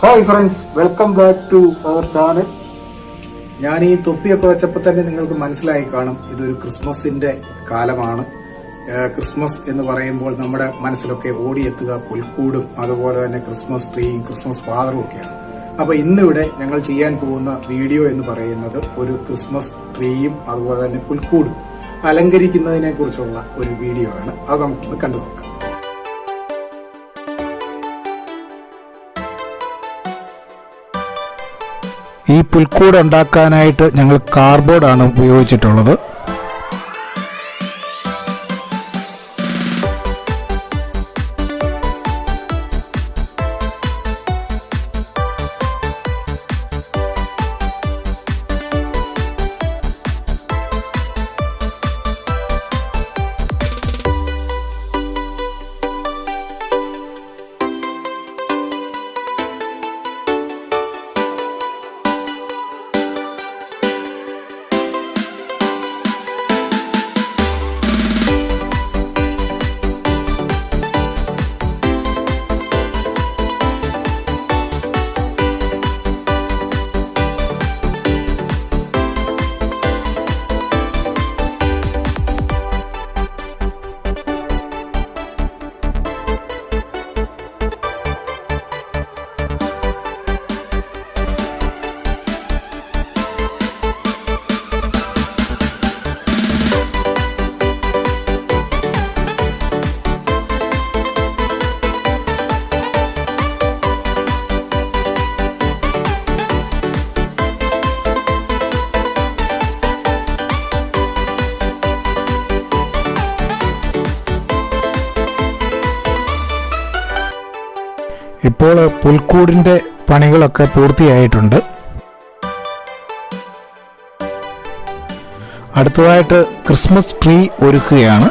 Hi friends, welcome back to our channel. ഞാൻ ഈ തൊപ്പിയൊക്കെ വെച്ചപ്പോൾ തന്നെ നിങ്ങൾക്ക് മനസ്സിലായി കാണും, ഇതൊരു ക്രിസ്മസിന്റെ കാലമാണ്. ക്രിസ്മസ് എന്ന് പറയുമ്പോൾ നമ്മുടെ മനസ്സിലൊക്കെ ഓടിയെത്തുക പുൽക്കൂടും അതുപോലെ തന്നെ ക്രിസ്മസ് ട്രീയും ക്രിസ്മസ് ഫാദറും ഒക്കെയാണ്. അപ്പൊ ഇന്നിവിടെ ഞങ്ങൾ ചെയ്യാൻ പോകുന്ന വീഡിയോ എന്ന് പറയുന്നത് ഒരു ക്രിസ്മസ് ട്രീയും അതുപോലെ തന്നെ പുൽക്കൂടും അലങ്കരിക്കുന്നതിനെ കുറിച്ചുള്ള ഒരു വീഡിയോ ആണ്. അത് നമുക്കൊന്ന് കണ്ടു നോക്കാം. ഈ പുൽക്കൂട് ഉണ്ടാക്കാനായിട്ട് ഞങ്ങൾ കാർഡ്ബോർഡാണ് ഉപയോഗിച്ചിട്ടുള്ളത്. ഇപ്പോൾ പുൽക്കൂടിന്റെ പണികളൊക്കെ പൂർത്തിയായിട്ടുണ്ട്. അടുത്തതായിട്ട് ക്രിസ്മസ് ട്രീ ഒരുക്കുകയാണ്.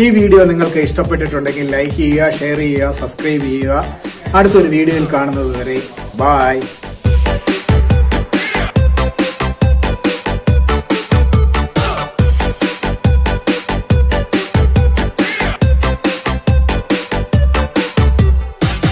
ഈ വീഡിയോ നിങ്ങൾക്ക് ഇഷ്ടപ്പെട്ടിട്ടുണ്ടെങ്കിൽ ലൈക്ക് ചെയ്യുക, ഷെയർ ചെയ്യുക, സബ്സ്ക്രൈബ് ചെയ്യുക. അടുത്തൊരു വീഡിയോയിൽ കാണുന്നത് വരെ ബൈ.